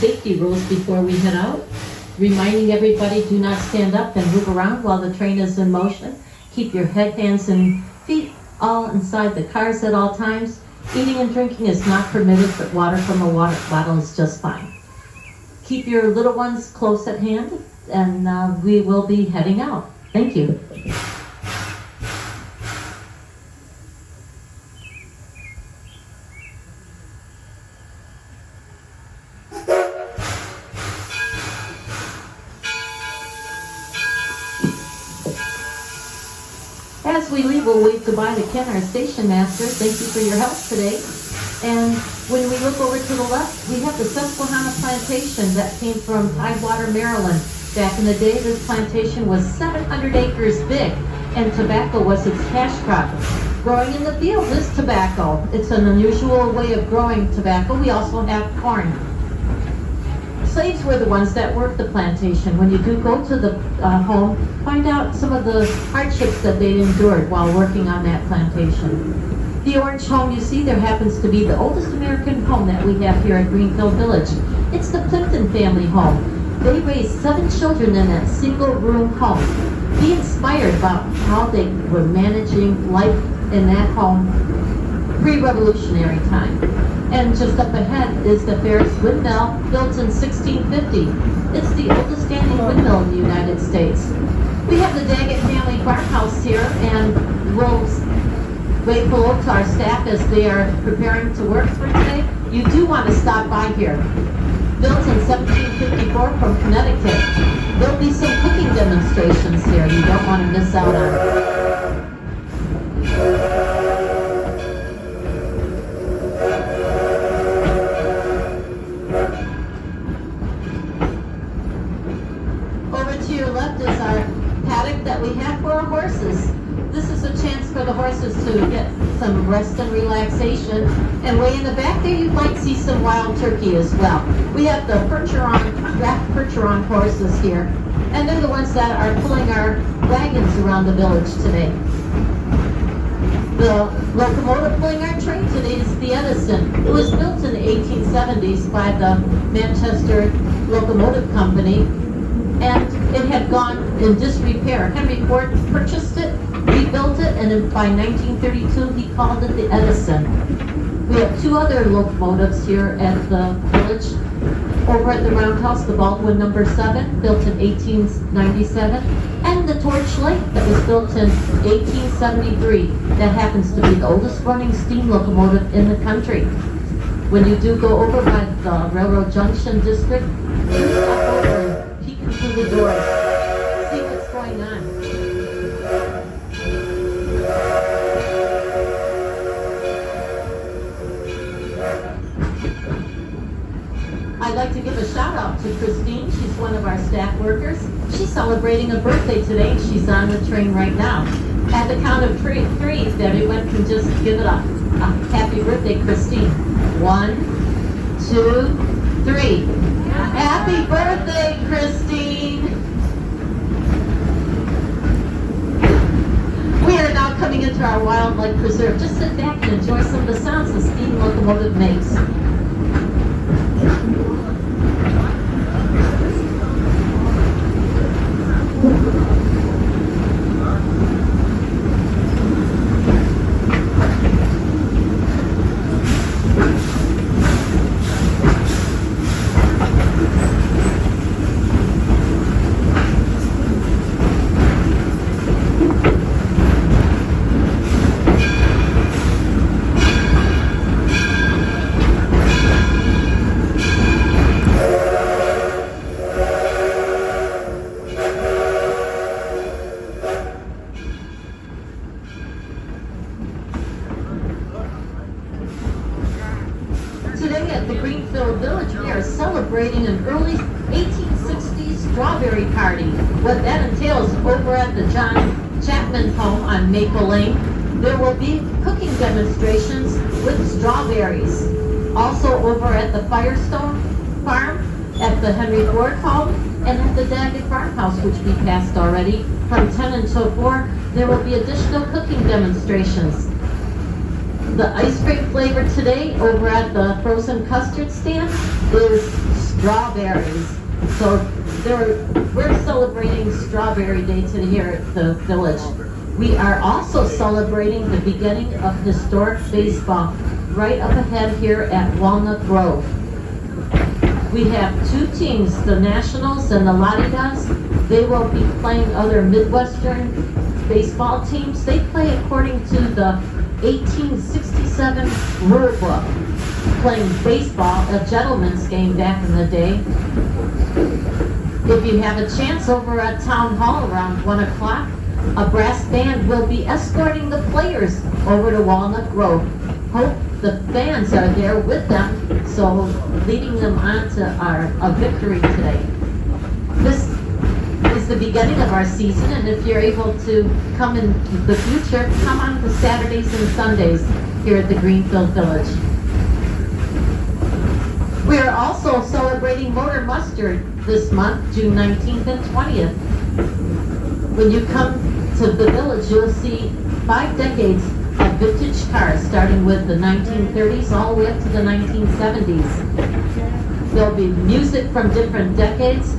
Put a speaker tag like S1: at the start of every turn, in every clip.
S1: safety rules before we head out. Reminding everybody, do not stand up and move around while the train is in motion. Keep your head, hands, and feet all inside the cars at all times. Eating and drinking is not permitted, but water from a water bottle is just fine. Keep your little ones close at hand, and we will be heading out. Thank you. As we leave, we'll wave goodbye to Ken, our station master. Thank you for your help today. And when we look over to the left, we have the Susquehanna plantation that came from Tidewater, Maryland. Back in the day, this plantation was 700 acres big, and tobacco was its cash crop. Growing in the field is tobacco. It's an unusual way of growing tobacco. We also have corn. Slaves were the ones that worked the plantation. When you do go to the home, find out some of the hardships that they endured while working on that plantation. The orange home you see there happens to be the oldest American home that we have here at Greenfield Village. It's the Plimpton family home. They raised 7 children in that single-room home. Be inspired about how they were managing life in that home pre-revolutionary time. And just up ahead is the Ferris windmill, built in 1650. It's the oldest standing windmill in the United States. We have the Daggett family farmhouse here, and we'll wait hello to our staff as they are preparing to work for today. You do want to stop by here. Built in 1754 from Connecticut. There'll be some cooking demonstrations here you don't want to miss out on. That we have for our horses. This is a chance for the horses to get some rest and relaxation. And way in the back there, you might see some wild turkey as well. We have the draft Percheron horses here, and they're the ones that are pulling our wagons around the village today. The locomotive pulling our train today is the Edison. It was built in the 1870s by the Manchester Locomotive Company, and it had gone in disrepair. Henry Ford purchased it, rebuilt it, and by 1932 he called it the Edison. We have 2 other locomotives here at the village. Over at the Roundhouse, the Baldwin number 7, built in 1897, and the Torch Lake that was built in 1873. That happens to be the oldest running steam locomotive in the country. When you do go over by the Railroad Junction District, you stop over and peek through the doors, see what's going on. I'd like to give a shout out to Christine. She's one of our staff workers. She's celebrating a birthday today, and she's on the train right now. At the count of 3, if everyone can just give it a happy birthday, Christine. 1, 2, 3. Happy birthday, Christine! We are now coming into our wildlife preserve. Just sit back and enjoy some of the sounds the steam locomotive makes. Today at the Greenfield Village, we are celebrating an early 1860s strawberry party. What that entails, over at the John Chapman home on Maple Lane, there will be cooking demonstrations with strawberries. Also over at the Firestone Farm, at the Henry Ford home, and at the Daggett Farmhouse, which we passed already, from 10 until 4, there will be additional cooking demonstrations. The ice cream flavor today over at the frozen custard stand is strawberries. So we're celebrating Strawberry Day today here at the village. We are also celebrating the beginning of historic baseball right up ahead here at Walnut Grove. We have two teams, the Nationals and the Latidas. They will be playing other Midwestern baseball teams. They play according to the 1867 rule book, playing baseball, a gentleman's game back in the day. If you have a chance over at Town Hall around 1 o'clock, a brass band will be escorting the players over to Walnut Grove. Hope the fans are there with them, so leading them on to a victory today. This is the beginning of our season, and if you're able to come in the future, come on to Saturdays and Sundays here at the Greenfield Village. We are also celebrating Motor Muster this month, June 19th and 20th. When you come to the village, you'll see 5 decades of vintage cars, starting with the 1930s all the way up to the 1970s. There'll be music from different decades,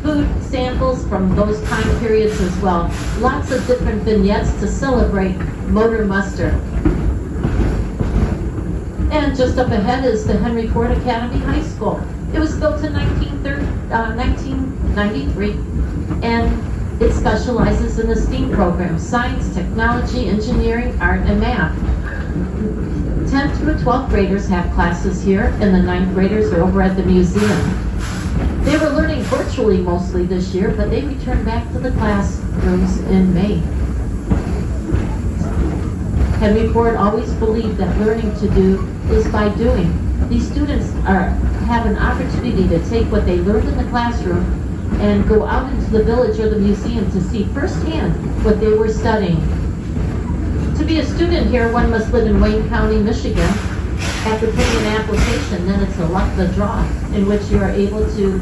S1: food samples from those time periods as well. Lots of different vignettes to celebrate Motor Muster. And just up ahead is the Henry Ford Academy High School. It was built in 1993, and it specializes in the STEAM program: science, technology, engineering, art, and math. 10th through 12th graders have classes here, and the 9th graders are over at the museum. They were learning virtually mostly this year, but they returned back to the classrooms in May. Henry Ford always believed that learning to do is by doing. These students have an opportunity to take what they learned in the classroom and go out into the village or the museum to see firsthand what they were studying. To be a student here, one must live in Wayne County, Michigan. After putting an application, then it's a luck of the draw in which you are able to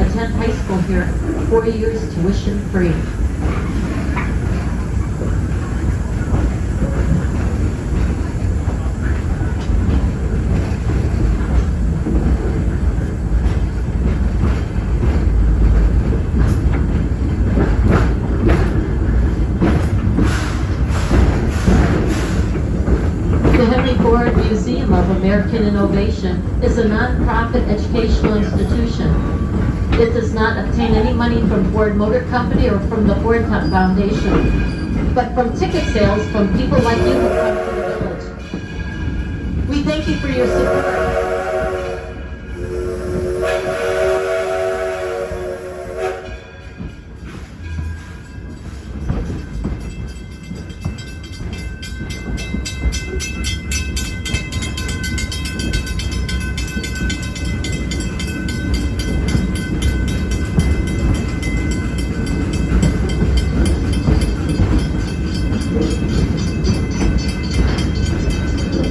S1: attend high school here 4 years tuition free. Museum of American Innovation is a nonprofit educational institution. It does not obtain any money from Ford Motor Company or from the Ford Foundation, but from ticket sales from people like you who come to the village. We thank you for your support.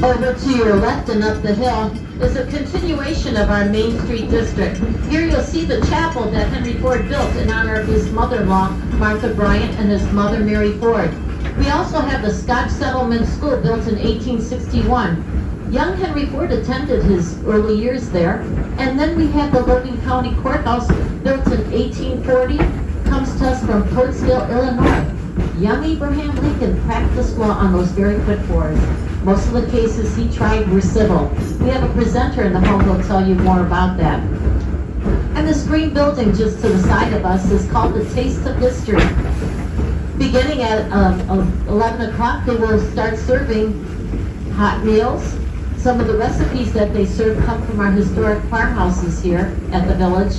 S1: Over to your left and up the hill is a continuation of our Main Street district. Here you'll see the chapel that Henry Ford built in honor of his mother-in-law, Martha Bryant, and his mother, Mary Ford. We also have the Scotch Settlement School, built in 1861. Young Henry Ford attended his early years there. And then we have the Logan County Courthouse, built in 1840, comes to us from Portsville, Illinois. Young Abraham Lincoln practiced law on those very quick boards. Most of the cases he tried were civil. We have a presenter in the hall who will tell you more about that. And this green building just to the side of us is called the Taste of History. Beginning at 11 o'clock, they will start serving hot meals. Some of the recipes that they serve come from our historic farmhouses here at the village.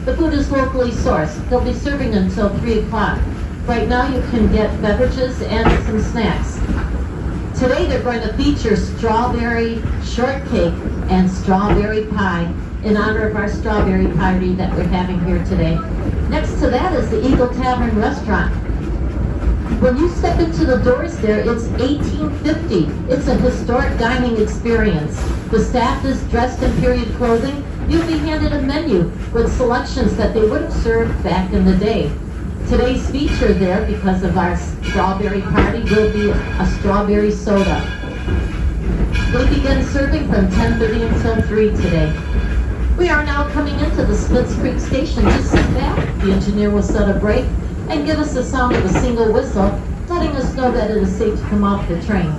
S1: The food is locally sourced. They'll be serving until 3 o'clock. Right now you can get beverages and some snacks. Today they're going to feature strawberry shortcake and strawberry pie in honor of our strawberry party that we're having here today. Next to that is the Eagle Tavern Restaurant. When you step into the doors there, it's 1850. It's a historic dining experience. The staff is dressed in period clothing. You'll be handed a menu with selections that they would have served back in the day. Today's feature there, because of our strawberry party, will be a strawberry soda. They begin serving from 10:30 until 3 today. We are now coming into the Splits Creek station. Just sit back. The engineer will set a brake and give us the sound of a single whistle, letting us know that it is safe to come off the train.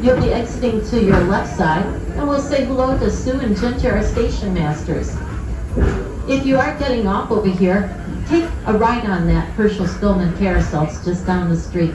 S1: You'll be exiting to your left side, and we'll say hello to Sue and Ginger, our station masters. If you are getting off over here, take a ride on that Herschel Stillman carousel. It's just down the street.